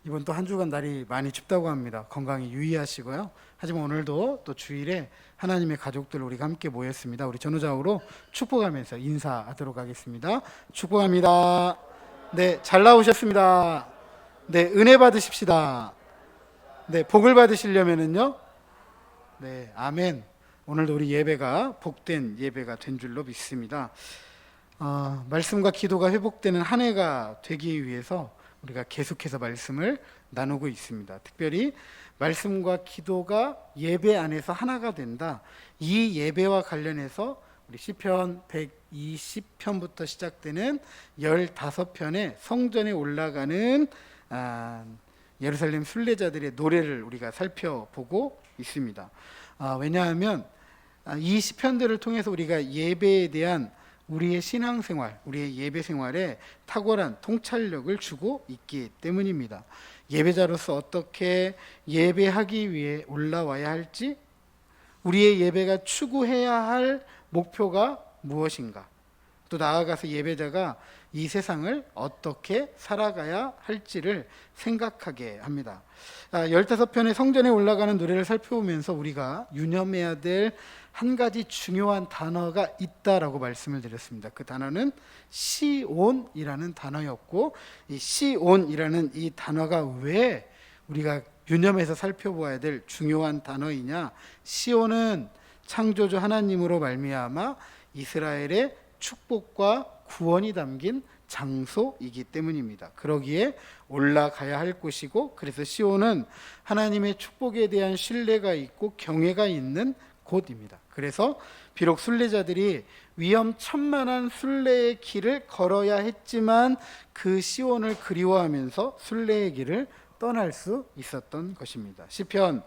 이번 또 한 주간 날이 많이 춥다고 합니다. 건강히 유의하시고요. 하지만 오늘도 또 주일에 하나님의 가족들 우리가 함께 모였습니다. 우리 전우좌우로 축복하면서 인사하도록 하겠습니다. 축복합니다. 네, 잘 나오셨습니다. 네, 은혜 받으십시다. 네, 복을 받으시려면은요. 네, 아멘. 오늘도 우리 예배가 복된 예배가 된 줄로 믿습니다. 말씀과 기도가 회복되는 한 해가 되기 위해서 우리가 계속해서 말씀을 나누고 있습니다. 특별히 말씀과 기도가 예배 안에서 하나가 된다. 이 예배와 관련해서 우리 시편 120편부터 시작되는 15편의 성전에 올라가는 예루살렘 순례자들의 노래를 우리가 살펴보고 있습니다. 왜냐하면 이 시편들을 통해서 우리가 예배에 대한 우리의 신앙생활, 우리의 예배 생활에 탁월한 통찰력을 주고 있기 때문입니다. 예배자로서 어떻게 예배하기 위해 올라와야 할지, 우리의 예배가 추구해야 할 목표가 무엇인가, 또 나아가서 예배자가 이 세상을 어떻게 살아가야 할지를 생각하게 합니다. 15편의 성전에 올라가는 노래를 살펴보면서 우리가 유념해야 될 한 가지 중요한 단어가 있다라고 말씀을 드렸습니다. 그 단어는 시온이라는 단어였고, 이 시온이라는 이 단어가 왜 우리가 유념해서 살펴보아야 될 중요한 단어이냐? 시온은 창조주 하나님으로 말미암아 이스라엘의 축복과 구원이 담긴 장소이기 때문입니다. 그러기에 올라가야 할 곳이고, 그래서 시온은 하나님의 축복에 대한 신뢰가 있고 경외가 있는 곳입니다. 그래서 비록 순례자들이 위험천만한 순례의 길을 걸어야 했지만 그 시온을 그리워하면서 순례의 길을 떠날 수 있었던 것입니다. 시편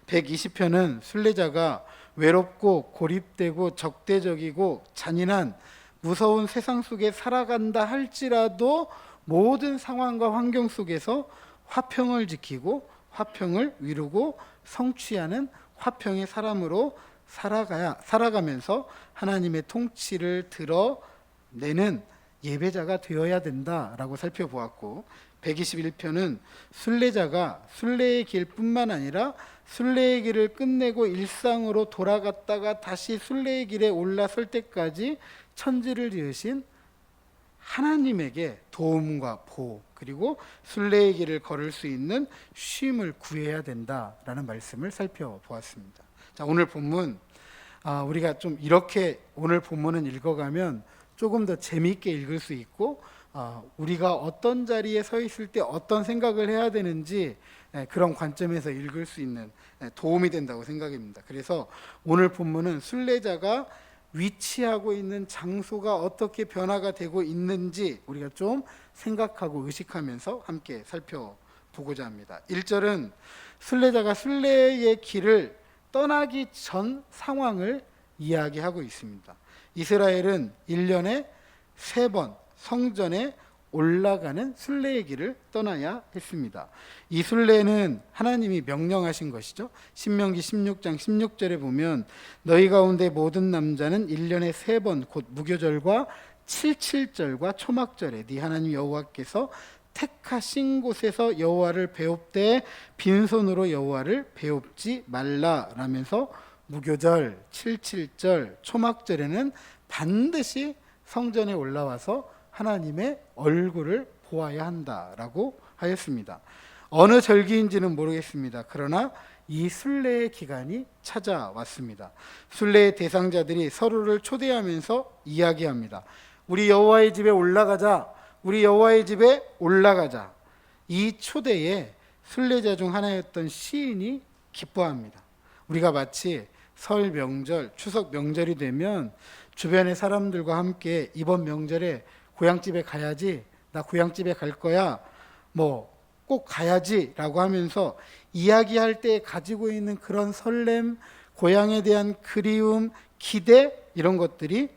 120편은 순례자가 외롭고 고립되고 적대적이고 잔인한 무서운 세상 속에 살아간다 할지라도 모든 상황과 환경 속에서 화평을 지키고 화평을 이루고 성취하는 화평의 사람으로 살아가면서 하나님의 통치를 드러내는 예배자가 되어야 된다라고 살펴보았고, 121편은 순례자가 순례의 길뿐만 아니라 순례의 길을 끝내고 일상으로 돌아갔다가 다시 순례의 길에 올라설 때까지 천지를 지으신 하나님에게 도움과 보호, 그리고 순례의 길을 걸을 수 있는 쉼을 구해야 된다라는 말씀을 살펴보았습니다. 자, 오늘 본문 우리가 좀 이렇게 오늘 본문은 읽어가면 조금 더 재미있게 읽을 수 있고, 우리가 어떤 자리에 서 있을 때 어떤 생각을 해야 되는지 그런 관점에서 읽을 수 있는 도움이 된다고 생각합니다. 그래서 오늘 본문은 순례자가 위치하고 있는 장소가 어떻게 변화가 되고 있는지 우리가 좀 생각하고 의식하면서 함께 살펴보고자 합니다. 1절은 순례자가 순례의 길을 떠나기 전 상황을 이야기하고 있습니다. 이스라엘은 1년에 3번 성전에 올라가는 순례의 길을 떠나야 했습니다. 이 순례는 하나님이 명령하신 것이죠. 신명기 16장 16절에 보면 너희 가운데 모든 남자는 1년에 3번 곧 무교절과 칠칠절과 초막절에 네 하나님 여호와께서 택하신 곳에서 여호와를 배웁되 빈손으로 여호와를 배웁지 말라라면서 무교절, 칠칠절, 초막절에는 반드시 성전에 올라와서 하나님의 얼굴을 보아야 한다라고 하였습니다. 어느 절기인지는 모르겠습니다. 그러나 이 순례의 기간이 찾아왔습니다. 순례의 대상자들이 서로를 초대하면서 이야기합니다. 우리 여호와의 집에 올라가자. 우리 여호와의 집에 올라가자. 이 초대에 순례자 중 하나였던 시인이 기뻐합니다. 우리가 마치 설 명절, 추석 명절이 되면 주변의 사람들과 함께 이번 명절에 고향집에 가야지, 나 고향집에 갈 거야, 꼭 가야지 라고 하면서 이야기할 때 가지고 있는 그런 설렘, 고향에 대한 그리움, 기대, 이런 것들이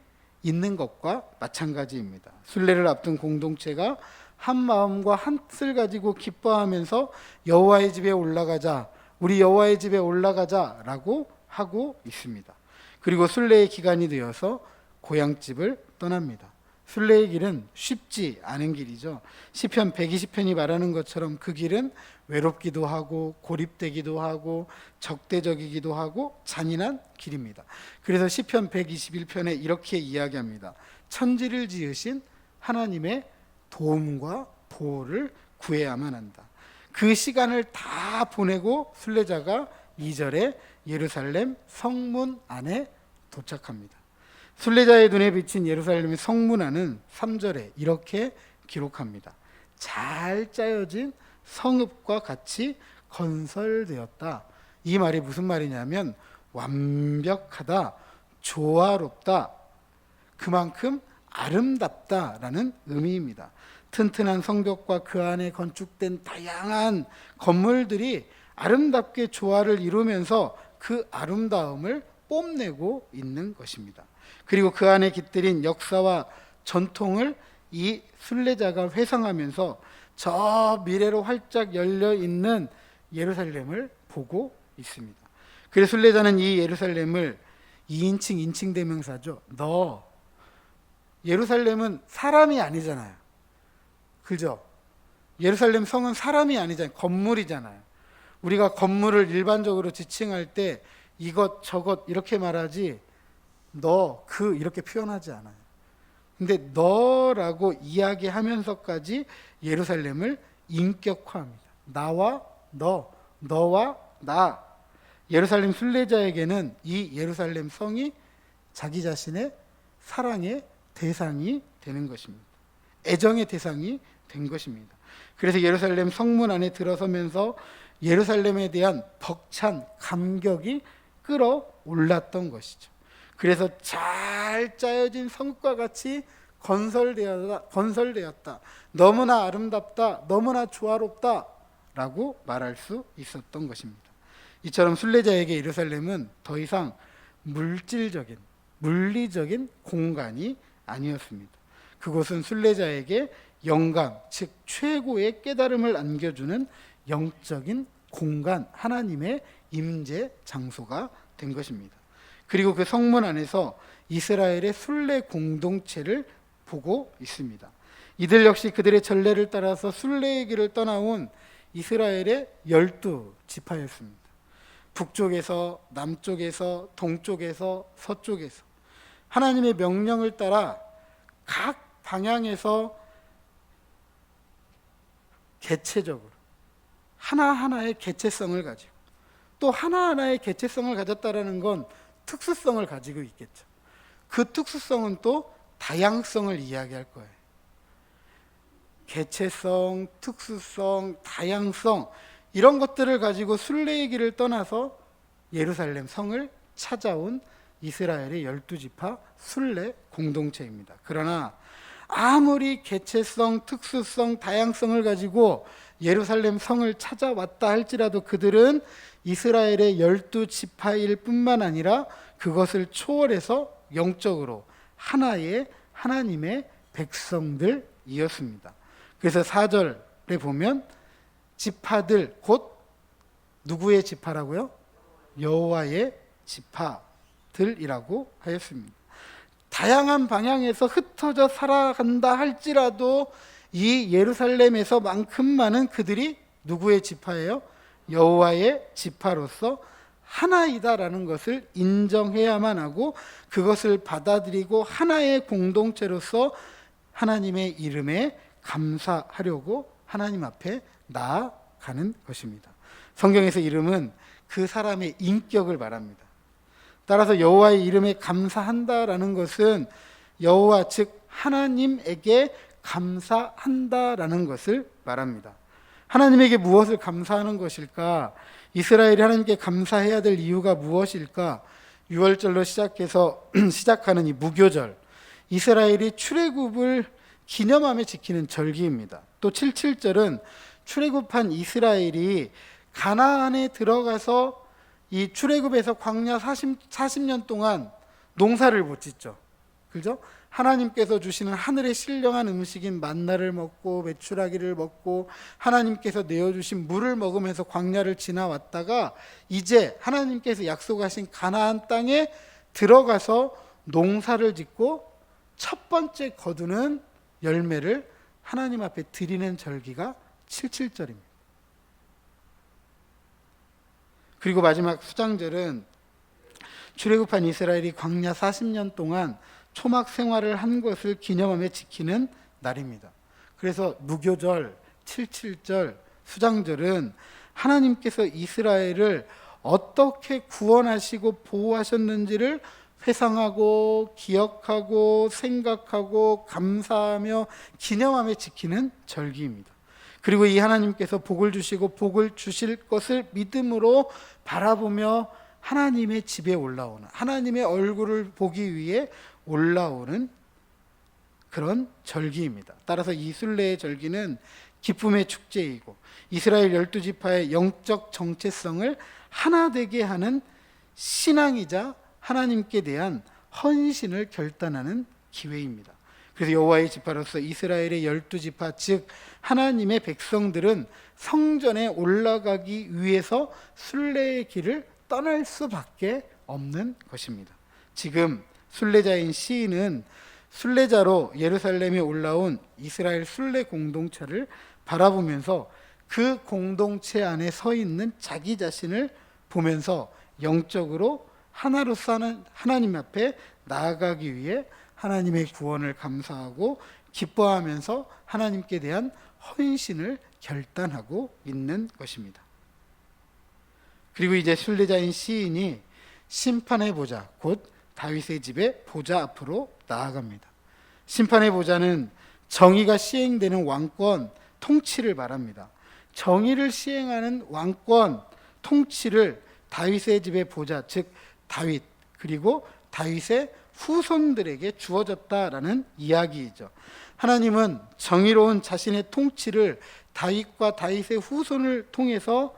있는 것과 마찬가지입니다. 순례를 앞둔 공동체가 한 마음과 한 뜻을 가지고 기뻐하면서 여호와의 집에 올라가자, 우리 여호와의 집에 올라가자 라고 하고 있습니다. 그리고 순례의 기간이 되어서 고향집을 떠납니다. 순례의 길은 쉽지 않은 길이죠. 시편 120편이 말하는 것처럼 그 길은 외롭기도 하고 고립되기도 하고 적대적이기도 하고 잔인한 길입니다. 그래서 시편 121편에 이렇게 이야기합니다. 천지를 지으신 하나님의 도움과 보호를 구해야만 한다. 그 시간을 다 보내고 순례자가 2절에 예루살렘 성문 안에 도착합니다. 순례자의 눈에 비친 예루살렘의 성문 안은 3절에 이렇게 기록합니다. 잘 짜여진 성읍과 같이 건설되었다. 이 말이 무슨 말이냐면 완벽하다, 조화롭다, 그만큼 아름답다라는 의미입니다. 튼튼한 성벽과 그 안에 건축된 다양한 건물들이 아름답게 조화를 이루면서 그 아름다움을 뽐내고 있는 것입니다. 그리고 그 안에 깃들인 역사와 전통을 이 순례자가 회상하면서 저 미래로 활짝 열려 있는 예루살렘을 보고 있습니다. 그래서 순례자는 이 예루살렘을 2인칭 인칭 대명사죠. 너 예루살렘은 사람이 아니잖아요. 그죠? 예루살렘 성은 사람이 아니잖아요. 건물이잖아요. 우리가 건물을 일반적으로 지칭할 때 이것 저것 이렇게 말하지 너 그 이렇게 표현하지 않아요. 근데 너라고 이야기하면서까지 예루살렘을 인격화합니다. 나와 너, 너와 나. 예루살렘 순례자에게는 이 예루살렘 성이 자기 자신의 사랑의 대상이 되는 것입니다. 애정의 대상이 된 것입니다. 그래서 예루살렘 성문 안에 들어서면서 예루살렘에 대한 벅찬 감격이 끌어올랐던 것이죠. 그래서 잘 짜여진 성읍과 같이 건설되었다. 너무나 아름답다. 너무나 조화롭다. 라고 말할 수 있었던 것입니다. 이처럼 순례자에게 예루살렘은 더 이상 물질적인, 물리적인 공간이 아니었습니다. 그곳은 순례자에게 영감, 즉 최고의 깨달음을 안겨주는 영적인 공간, 하나님의 임재 장소가 된 것입니다. 그리고 그 성문 안에서 이스라엘의 순례 공동체를 보고 있습니다. 이들 역시 그들의 전례를 따라서 순례의 길을 떠나온 이스라엘의 12지파였습니다. 북쪽에서, 남쪽에서, 동쪽에서, 서쪽에서 하나님의 명령을 따라 각 방향에서 개체적으로 하나하나의 개체성을 가지고 또 하나하나의 개체성을 가졌다라는 건 특수성을 가지고 있겠죠. 그 특수성은 또 다양성을 이야기할 거예요. 개체성, 특수성, 다양성 이런 것들을 가지고 순례의 길을 떠나서 예루살렘 성을 찾아온 이스라엘의 12지파 순례 공동체입니다. 그러나 아무리 개체성, 특수성, 다양성을 가지고 예루살렘 성을 찾아왔다 할지라도 그들은 이스라엘의 12지파일 뿐만 아니라 그것을 초월해서 영적으로 하나의 하나님의 백성들이었습니다. 그래서 4절에 보면 지파들 곧 누구의 지파라고요? 여호와의 지파들이라고 하였습니다. 다양한 방향에서 흩어져 살아간다 할지라도 이 예루살렘에서만큼만은 그들이 누구의 지파예요? 여호와의 지파로서 하나이다라는 것을 인정해야만 하고 그것을 받아들이고 하나의 공동체로서 하나님의 이름에 감사하려고 하나님 앞에 나아가는 것입니다. 성경에서 이름은 그 사람의 인격을 말합니다. 따라서 여호와의 이름에 감사한다라는 것은 여호와 즉 하나님에게 감사한다라는 것을 말합니다. 하나님에게 무엇을 감사하는 것일까? 이스라엘이 하나님께 감사해야 될 이유가 무엇일까? 6월절로 시작해서 시작하는 이 무교절, 이스라엘이 출애굽을 기념하며 지키는 절기입니다. 또 77절은 출애굽한 이스라엘이 가나안에 들어가서 이 출애굽에서 광야 40년 동안 농사를 못 짓죠. 그죠? 하나님께서 주시는 하늘의 신령한 음식인 만나를 먹고 메추라기를 먹고 하나님께서 내어주신 물을 먹으면서 광야를 지나왔다가 이제 하나님께서 약속하신 가나안 땅에 들어가서 농사를 짓고 첫 번째 거두는 열매를 하나님 앞에 드리는 절기가 77절입니다. 그리고 마지막 수장절은 출애굽한 이스라엘이 광야 40년 동안 초막 생활을 한 것을 기념하며 지키는 날입니다. 그래서 무교절, 77절, 수장절은 하나님께서 이스라엘을 어떻게 구원하시고 보호하셨는지를 회상하고 기억하고 생각하고 감사하며 기념하며 지키는 절기입니다. 그리고 이 하나님께서 복을 주시고 복을 주실 것을 믿음으로 바라보며 하나님의 집에 올라오는, 하나님의 얼굴을 보기 위해 올라오는 그런 절기입니다. 따라서 이 순례의 절기는 기쁨의 축제이고 이스라엘 12지파의 영적 정체성을 하나 되게 하는 신앙이자 하나님께 대한 헌신을 결단하는 기회입니다. 그래서 여호와의 지파로서 이스라엘의 12지파, 즉 하나님의 백성들은 성전에 올라가기 위해서 순례의 길을 떠날 수밖에 없는 것입니다. 지금 순례자인 시인은 순례자로 예루살렘에 올라온 이스라엘 순례 공동체를 바라보면서 그 공동체 안에 서 있는 자기 자신을 보면서 영적으로 하나로서 하나님 앞에 나아가기 위해 하나님의 구원을 감사하고 기뻐하면서 하나님께 대한 헌신을 결단하고 있는 것입니다. 그리고 이제 순례자인 시인이 심판의 보좌, 곧 다윗의 집의 보좌 앞으로 나아갑니다. 심판의 보좌는 정의가 시행되는 왕권, 통치를 말합니다. 정의를 시행하는 왕권, 통치를 다윗의 집의 보좌, 즉 다윗 그리고 다윗의 후손들에게 주어졌다라는 이야기이죠. 하나님은 정의로운 자신의 통치를 다윗과 다윗의 후손을 통해서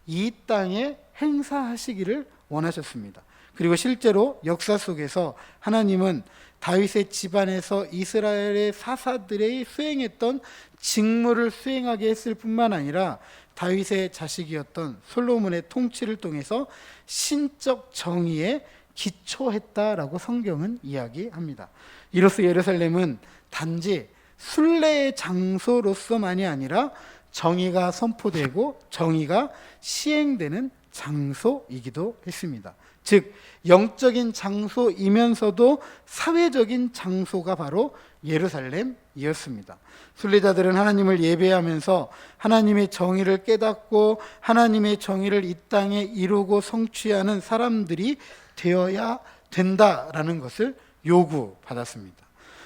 이 땅에 행사하시기를 원하셨습니다. 그리고 실제로 역사 속에서 하나님은 다윗의 집안에서 이스라엘의 사사들이 수행했던 직무를 수행하게 했을 뿐만 아니라 다윗의 자식이었던 솔로몬의 통치를 통해서 신적 정의에 기초했다라고 성경은 이야기합니다. 이로써 예루살렘은 단지 순례의 장소로서만이 아니라 정의가 선포되고 정의가 시행되는 장소이기도 했습니다. 즉 영적인 장소이면서도 사회적인 장소가 바로 예루살렘이었습니다. 순례자들은 하나님을 예배하면서 하나님의 정의를 깨닫고 하나님의 정의를 이 땅에 이루고 성취하는 사람들이 되어야 된다라는 것을 요구받았습니다.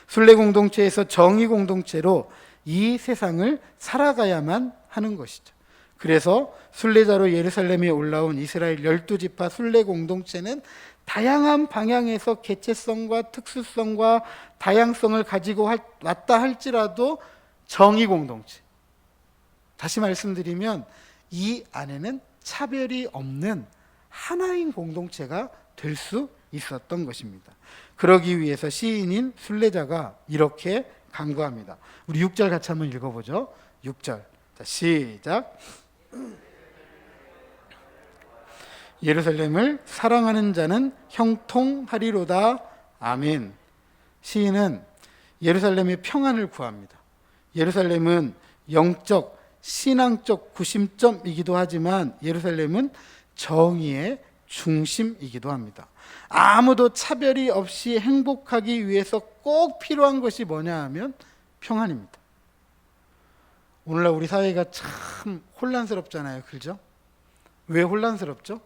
순례 공동체에서 정의 공동체로 이 세상을 살아가야만 하는 것이죠. 그래서 순례자로 예루살렘에 올라온 이스라엘 12지파 순례 공동체는 다양한 방향에서 개체성과 특수성과 다양성을 가지고 왔다 할지라도 정의 공동체, 다시 말씀드리면 이 안에는 차별이 없는 하나인 공동체가 될 수 있었던 것입니다. 그러기 위해서 시인인 순례자가 이렇게 간구합니다. 우리 6절 같이 한번 읽어보죠. 6절. 자, 시작. 예루살렘을 사랑하는 자는 형통하리로다. 아멘. 시인은 예루살렘의 평안을 구합니다. 예루살렘은 영적, 신앙적 구심점이기도 하지만 예루살렘은 정의의 중심이기도 합니다. 아무도 차별이 없이 행복하기 위해서 꼭 필요한 것이 뭐냐 하면 평안입니다. 오늘날 우리 사회가 참 혼란스럽잖아요. 그렇죠? 왜 혼란스럽죠?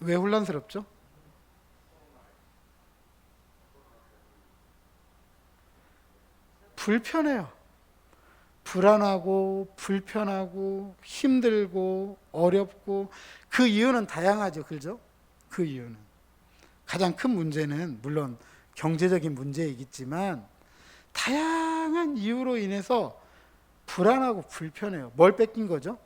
왜 혼란스럽죠? 불편해요. 불안하고 불편하고 힘들고 어렵고 그 이유는 다양하죠. 그렇죠? 그 이유는 가장 큰 문제는 물론 경제적인 문제이겠지만 다양한 이유로 인해서 불안하고 불편해요. 뭘 뺏긴 거죠?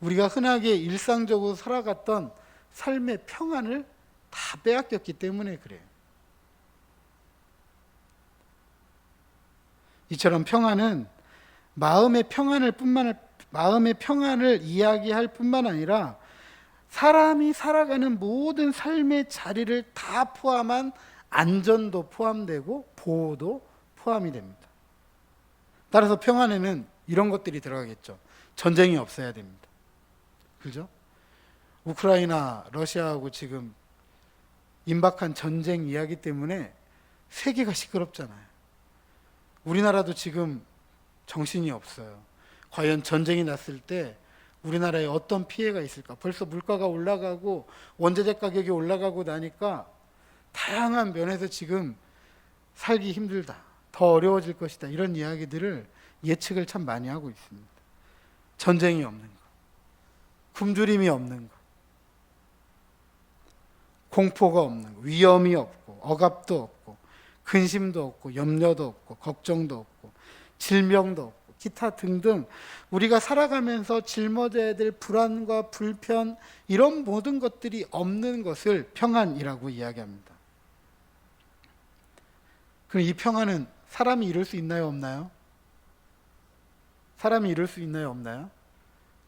우리가 흔하게 일상적으로 살아갔던 삶의 평안을 다 빼앗겼기 때문에 그래요. 이처럼 평안은 마음의 평안을 이야기할 뿐만 아니라 사람이 살아가는 모든 삶의 자리를 다 포함한 안전도 포함되고 보호도 포함이 됩니다. 따라서 평안에는 이런 것들이 들어가겠죠. 전쟁이 없어야 됩니다. 그죠? 우크라이나, 러시아하고 지금 임박한 전쟁 이야기 때문에 세계가 시끄럽잖아요. 우리나라도 지금 정신이 없어요. 과연 전쟁이 났을 때 우리나라에 어떤 피해가 있을까? 벌써 물가가 올라가고 원자재 가격이 올라가고 나니까 다양한 면에서 지금 살기 힘들다, 더 어려워질 것이다, 이런 이야기들을 예측을 참 많이 하고 있습니다. 전쟁이 없는 것, 굶주림이 없는 것, 공포가 없는 것, 위험이 없고 억압도 없고 근심도 없고 염려도 없고 걱정도 없고 질병도 없고 기타 등등 우리가 살아가면서 짊어져야 될 불안과 불편, 이런 모든 것들이 없는 것을 평안이라고 이야기합니다. 그럼 이 평안은 사람이 이룰 수 있나요, 없나요? 사람이 이룰 수 있나요, 없나요?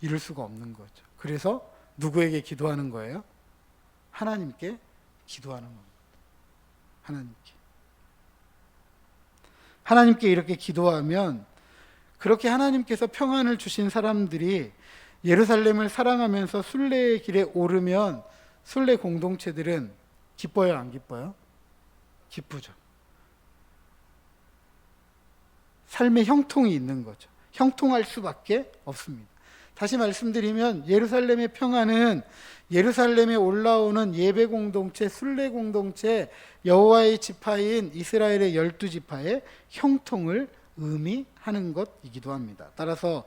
이룰 수가 없는 거죠. 그래서 누구에게 기도하는 거예요? 하나님께 기도하는 겁니다. 하나님께 이렇게 기도하면, 그렇게 하나님께서 평안을 주신 사람들이 예루살렘을 사랑하면서 순례의 길에 오르면 순례 공동체들은 기뻐요, 안 기뻐요? 기쁘죠. 삶의 형통이 있는 거죠. 형통할 수밖에 없습니다. 다시 말씀드리면 예루살렘의 평안은 예루살렘에 올라오는 예배 공동체, 순례 공동체, 여호와의 지파인 이스라엘의 12지파의 형통을 의미하는 것이기도 합니다. 따라서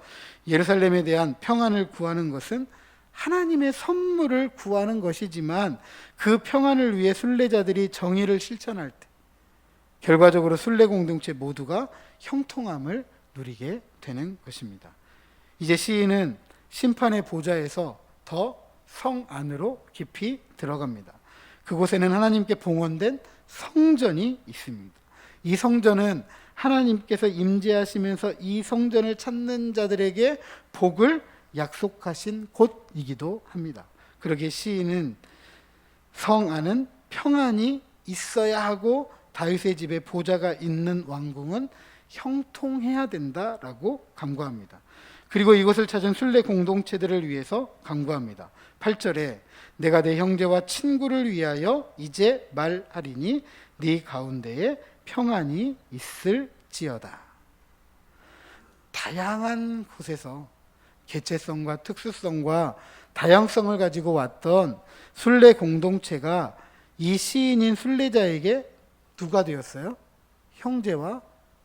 예루살렘에 대한 평안을 구하는 것은 하나님의 선물을 구하는 것이지만, 그 평안을 위해 순례자들이 정의를 실천할 때 결과적으로 순례 공동체 모두가 형통함을 누리게 되는 것입니다. 이제 시인은 심판의 보좌에서 더 성 안으로 깊이 들어갑니다. 그곳에는 하나님께 봉헌된 성전이 있습니다. 이 성전은 하나님께서 임재하시면서 이 성전을 찾는 자들에게 복을 약속하신 곳이기도 합니다. 그러기에 시인은 성 안은 평안이 있어야 하고 다윗의 집에 보좌가 있는 왕궁은 형통해야 된다라고 간구합니다. 그리고 이것을 찾은 순례 공동체들을 위해서 간구합니다. 8절에 내가 내 형제와 친구를 위하여 이제 말하리니 네 가운데에 평안이 있을지어다. 다양한 곳에서 개체성과 특수성과 다양성을 가지고 왔던 순례 공동체가 이 시인인 순례자에게 누가 되었어요? 형제와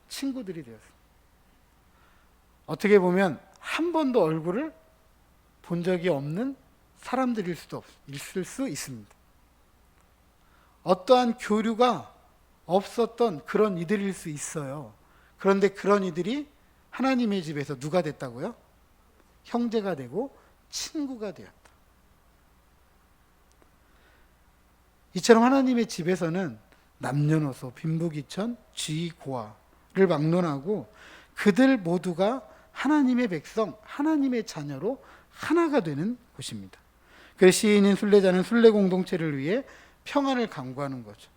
친구들이 되었어요. 어떻게 보면 한 번도 얼굴을 본 적이 없는 사람들일 수도 있을 수 있습니다. 어떠한 교류가 없었던 그런 이들일 수 있어요. 그런데 그런 이들이 하나님의 집에서 누가 됐다고요? 형제가 되고 친구가 되었다. 이처럼 하나님의 집에서는 남녀노소, 빈부귀천, 쥐고아를 막론하고 그들 모두가 하나님의 백성, 하나님의 자녀로 하나가 되는 곳입니다. 그래서 시인인 순례자는 순례 공동체를 위해 평안을 간구하는 거죠.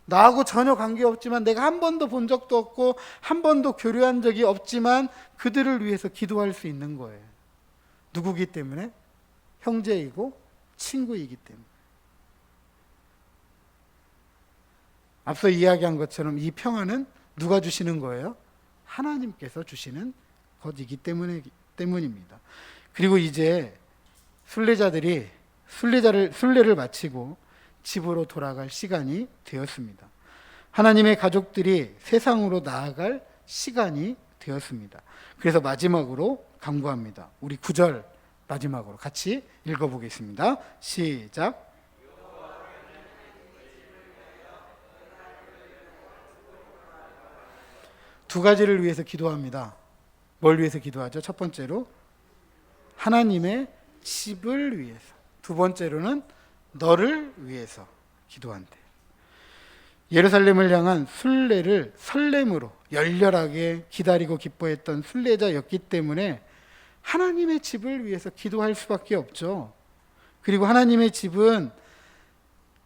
나하고 전혀 관계없지만, 내가 한 번도 본 적도 없고 한 번도 교류한 적이 없지만 그들을 위해서 기도할 수 있는 거예요. 누구기 때문에? 형제이고 친구이기 때문에. 앞서 이야기한 것처럼 이 평안은 누가 주시는 거예요? 하나님께서 주시는 것이기 때문입니다. 그리고 이제 순례자들이 순례를 마치고 집으로 돌아갈 시간이 되었습니다. 하나님의 가족들이 세상으로 나아갈 시간이 되었습니다. 그래서 마지막으로 간구합니다. 우리 9절 마지막으로 같이 읽어보겠습니다. 시작. 두 가지를 위해서 기도합니다. 뭘 위해서 기도하죠? 첫 번째로 하나님의 집을 위해서, 두 번째로는 너를 위해서 기도한대. 예루살렘을 향한 순례를 설렘으로 열렬하게 기다리고 기뻐했던 순례자였기 때문에 하나님의 집을 위해서 기도할 수밖에 없죠. 그리고 하나님의 집은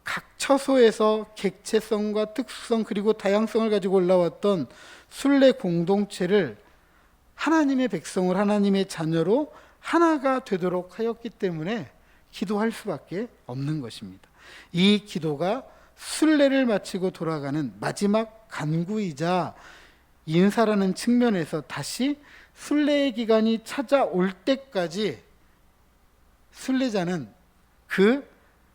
각 처소에서 객체성과 특수성 그리고 다양성을 가지고 올라왔던 순례 공동체를 하나님의 백성을 하나님의 자녀로 하나가 되도록 하였기 때문에 기도할 수밖에 없는 것입니다. 이 기도가 순례를 마치고 돌아가는 마지막 간구이자 인사라는 측면에서 다시 순례의 기간이 찾아올 때까지 순례자는 그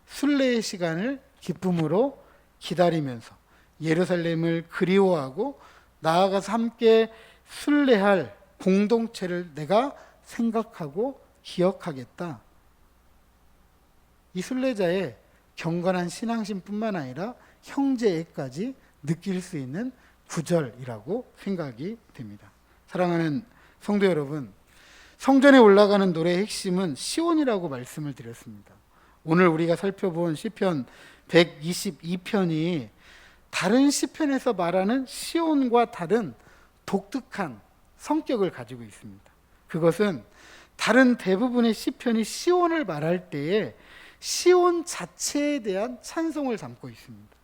순례의 시간을 기쁨으로 기다리면서 예루살렘을 그리워하고 나아가서 함께 순례할 공동체를 내가 생각하고 기억하겠다. 이 순례자의 경건한 신앙심뿐만 아니라 형제애까지 느낄 수 있는 구절이라고 생각이 됩니다. 사랑하는 성도 여러분, 성전에 올라가는 노래의 핵심은 시온이라고 말씀을 드렸습니다. 오늘 우리가 살펴본 시편 122편이 다른 시편에서 말하는 시온과 다른 독특한 성격을 가지고 있습니다. 그것은 다른 대부분의 시편이 시온을 말할 때에 시온 자체에 대한 찬송을 담고 있습니다.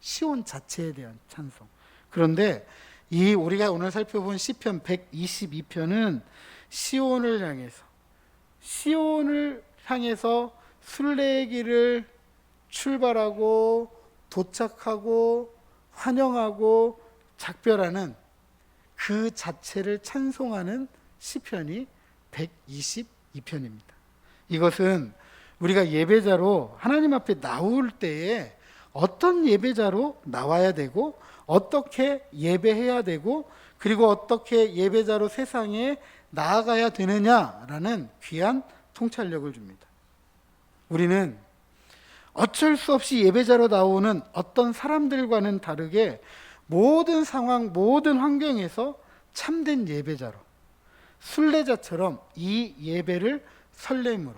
시온 자체에 대한 찬송. 그런데 이 우리가 오늘 살펴본 시편 122편은 시온을 향해서 순례의 길을 출발하고 도착하고 환영하고 작별하는 그 자체를 찬송하는 시편이 122편입니다. 이것은 우리가 예배자로 하나님 앞에 나올 때에 어떤 예배자로 나와야 되고 어떻게 예배해야 되고 그리고 어떻게 예배자로 세상에 나아가야 되느냐라는 귀한 통찰력을 줍니다. 우리는 어쩔 수 없이 예배자로 나오는 어떤 사람들과는 다르게 모든 상황, 모든 환경에서 참된 예배자로 순례자처럼 이 예배를 설렘으로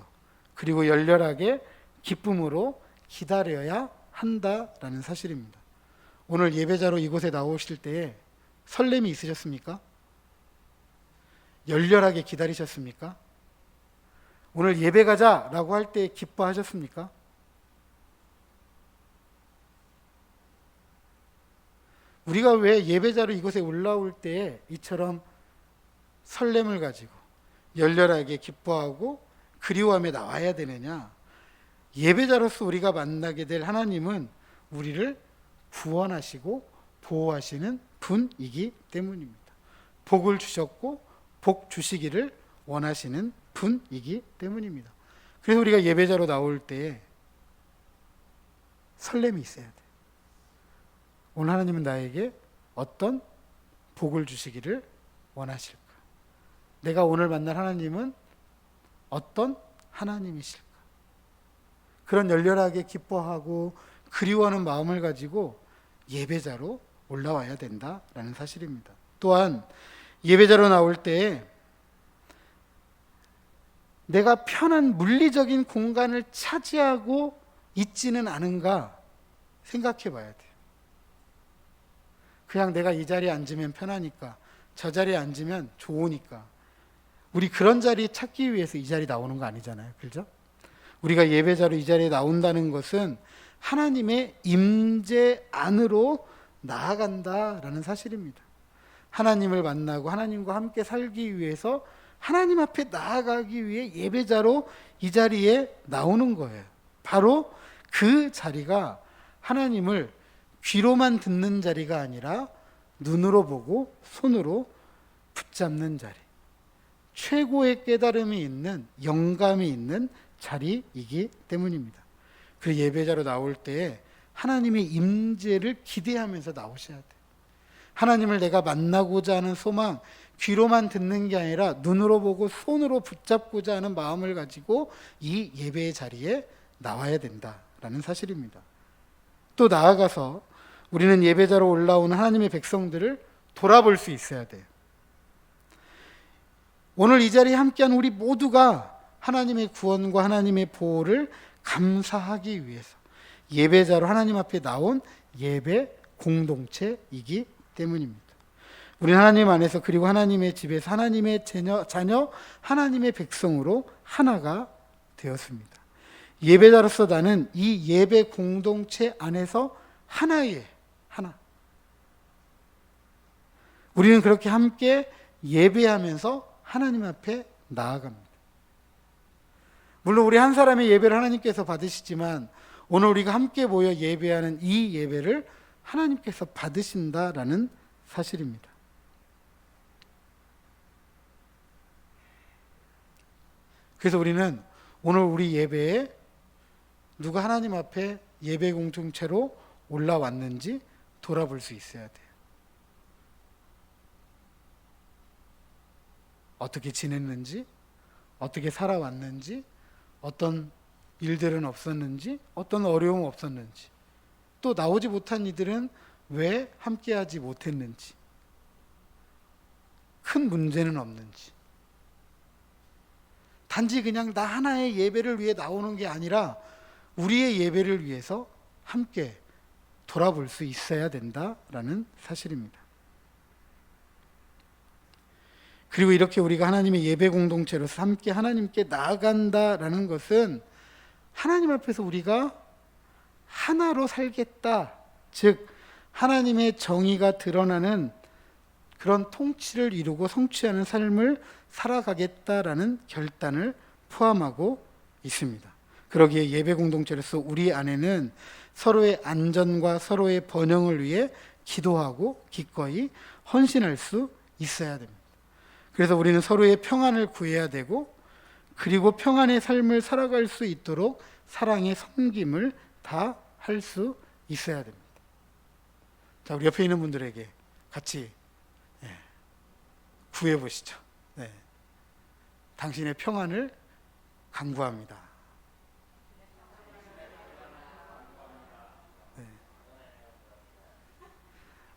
그리고 열렬하게 기쁨으로 기다려야 한다라는 사실입니다. 오늘 예배자로 이곳에 나오실 때에 설렘이 있으셨습니까? 열렬하게 기다리셨습니까? 오늘 예배 가자라고 할 때 기뻐하셨습니까? 우리가 왜 예배자로 이곳에 올라올 때 이처럼 설렘을 가지고 열렬하게 기뻐하고 그리워하며 나와야 되느냐? 예배자로서 우리가 만나게 될 하나님은 우리를 구원하시고 보호하시는 분이기 때문입니다. 복을 주셨고 복 주시기를 원하시는 분이기 때문입니다. 그래서 우리가 예배자로 나올 때 설렘이 있어야 돼. 오늘 하나님은 나에게 어떤 복을 주시기를 원하실까? 내가 오늘 만날 하나님은 어떤 하나님이실까? 그런 열렬하게 기뻐하고 그리워하는 마음을 가지고 예배자로 올라와야 된다라는 사실입니다. 또한 예배자로 나올 때 내가 편한 물리적인 공간을 차지하고 있지는 않은가 생각해 봐야 돼요. 그냥 내가 이 자리에 앉으면 편하니까, 저 자리에 앉으면 좋으니까, 우리 그런 자리 찾기 위해서 이 자리 나오는 거 아니잖아요. 그렇죠? 우리가 예배자로 이 자리에 나온다는 것은 하나님의 임재 안으로 나아간다라는 사실입니다. 하나님을 만나고 하나님과 함께 살기 위해서 하나님 앞에 나아가기 위해 예배자로 이 자리에 나오는 거예요. 바로 그 자리가 하나님을 귀로만 듣는 자리가 아니라 눈으로 보고 손으로 붙잡는 자리, 최고의 깨달음이 있는, 영감이 있는 자리이기 때문입니다. 그 예배자로 나올 때 하나님의 임재를 기대하면서 나오셔야 돼요. 하나님을 내가 만나고자 하는 소망, 귀로만 듣는 게 아니라 눈으로 보고 손으로 붙잡고자 하는 마음을 가지고 이 예배의 자리에 나와야 된다라는 사실입니다. 또 나아가서 우리는 예배자로 올라오는 하나님의 백성들을 돌아볼 수 있어야 돼요. 오늘 이 자리에 함께한 우리 모두가 하나님의 구원과 하나님의 보호를 감사하기 위해서 예배자로 하나님 앞에 나온 예배 공동체이기 때문입니다. 우리는 하나님 안에서 그리고 하나님의 집에서 하나님의 자녀, 하나님의 백성으로 하나가 되었습니다. 예배자로서 나는 이 예배 공동체 안에서 하나예요. 하나. 우리는 그렇게 함께 예배하면서 하나님 앞에 나아갑니다. 물론 우리 한 사람의 예배를 하나님께서 받으시지만 오늘 우리가 함께 모여 예배하는 이 예배를 하나님께서 받으신다라는 사실입니다. 그래서 우리는 오늘 우리 예배에 누가 하나님 앞에 예배 공동체로 올라왔는지 돌아볼 수 있어야 돼요. 어떻게 지냈는지, 어떻게 살아왔는지, 어떤 일들은 없었는지, 어떤 어려움 없었는지, 또 나오지 못한 이들은 왜 함께하지 못했는지, 큰 문제는 없는지, 단지 그냥 나 하나의 예배를 위해 나오는 게 아니라 우리의 예배를 위해서 함께 돌아볼 수 있어야 된다라는 사실입니다. 그리고 이렇게 우리가 하나님의 예배 공동체로서 함께 하나님께 나아간다라는 것은 하나님 앞에서 우리가 하나로 살겠다, 즉 하나님의 정의가 드러나는 그런 통치를 이루고 성취하는 삶을 살아가겠다라는 결단을 포함하고 있습니다. 그러기에 예배 공동체로서 우리 안에는 서로의 안전과 서로의 번영을 위해 기도하고 기꺼이 헌신할 수 있어야 됩니다. 그래서 우리는 서로의 평안을 구해야 되고, 그리고 평안의 삶을 살아갈 수 있도록 사랑의 섬김을 다 할 수 있어야 됩니다. 자, 우리 옆에 있는 분들에게 같이 구해 보시죠. 네. 당신의 평안을 간구합니다. 네.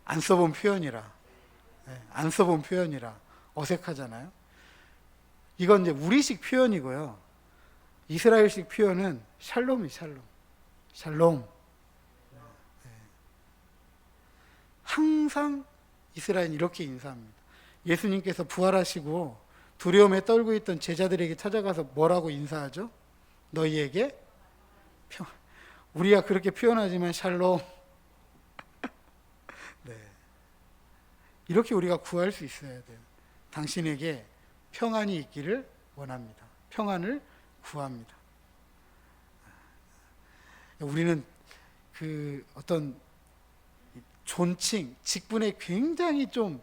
안 써본 표현이라, 안 써본 표현이라 어색하잖아요. 이건 이제 우리식 표현이고요. 이스라엘식 표현은 샬롬이 샬롬. 항상 이스라엘은 이렇게 인사합니다. 예수님께서 부활하시고 두려움에 떨고 있던 제자들에게 찾아가서 뭐라고 인사하죠? 너희에게 우리가 그렇게 표현하지만 샬롬. 네. 이렇게 우리가 구할 수 있어야 돼요. 당신에게 평안이 있기를 원합니다. 평안을 구합니다. 우리는 그 어떤 존칭, 직분에 굉장히 좀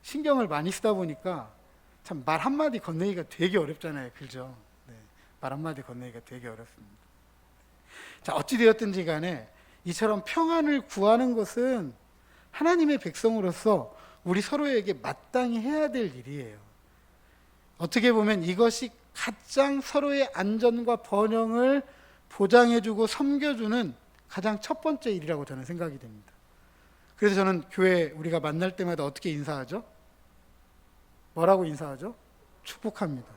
신경을 많이 쓰다 보니까 참 말 한마디 건네기가 되게 어렵잖아요. 그죠? 네. 말 한마디 건네기가 되게 어렵습니다. 자, 어찌되었든지 간에 이처럼 평안을 구하는 것은 하나님의 백성으로서 우리 서로에게 마땅히 해야 될 일이에요. 어떻게 보면 이것이 가장 서로의 안전과 번영을 보장해주고 섬겨주는 가장 첫 번째 일이라고 저는 생각이 됩니다. 그래서 저는 교회 우리가 만날 때마다 어떻게 인사하죠? 뭐라고 인사하죠? 축복합니다.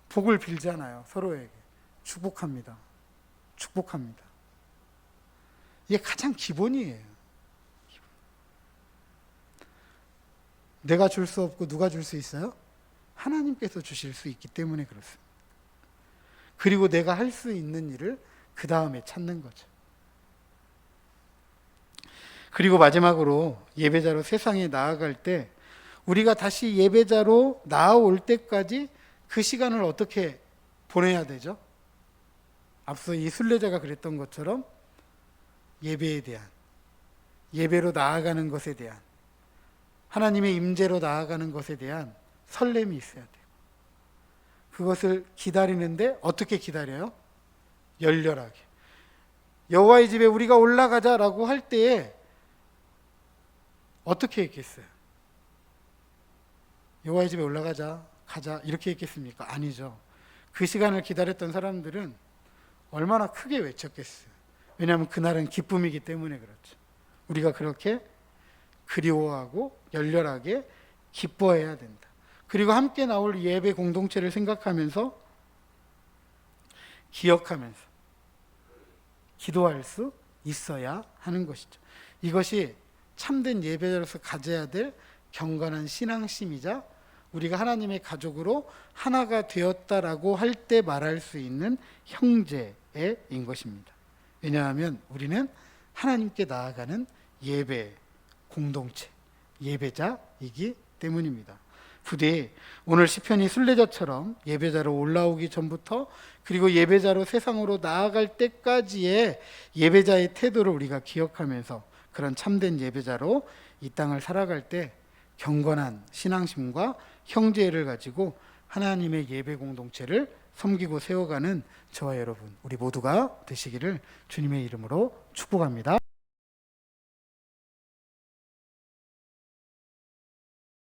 복을 빌잖아요. 서로에게. 축복합니다. 축복합니다. 이게 가장 기본이에요. 내가 줄 수 없고 누가 줄 수 있어요? 하나님께서 주실 수 있기 때문에 그렇습니다. 그리고 내가 할 수 있는 일을 그 다음에 찾는 거죠. 그리고 마지막으로 예배자로 세상에 나아갈 때 우리가 다시 예배자로 나아올 때까지 그 시간을 어떻게 보내야 되죠? 앞서 이 순례자가 그랬던 것처럼 예배에 대한, 예배로 나아가는 것에 대한, 하나님의 임재로 나아가는 것에 대한 설렘이 있어야 돼요. 그것을 기다리는데 어떻게 기다려요? 열렬하게. 여호와의 집에 우리가 올라가자라고 할 때에 어떻게 했겠어요? 여호와의 집에 올라가자, 가자 이렇게 했겠습니까? 아니죠. 그 시간을 기다렸던 사람들은 얼마나 크게 외쳤겠어요. 왜냐하면 그날은 기쁨이기 때문에 그렇죠. 우리가 그렇게 그리워하고 열렬하게 기뻐해야 된다. 그리고 함께 나올 예배 공동체를 생각하면서 기억하면서 기도할 수 있어야 하는 것이죠. 이것이 참된 예배자로서 가져야 될 경건한 신앙심이자 우리가 하나님의 가족으로 하나가 되었다라고 할 때 말할 수 있는 형제인 것입니다. 왜냐하면 우리는 하나님께 나아가는 예배 공동체, 예배자이기 때문입니다. 부디 오늘 시편이 순례자처럼 예배자로 올라오기 전부터 그리고 예배자로 세상으로 나아갈 때까지의 예배자의 태도를 우리가 기억하면서 그런 참된 예배자로 이 땅을 살아갈 때 경건한 신앙심과 형제를 가지고 하나님의 예배 공동체를 섬기고 세워가는 저와 여러분 우리 모두가 되시기를 주님의 이름으로 축복합니다.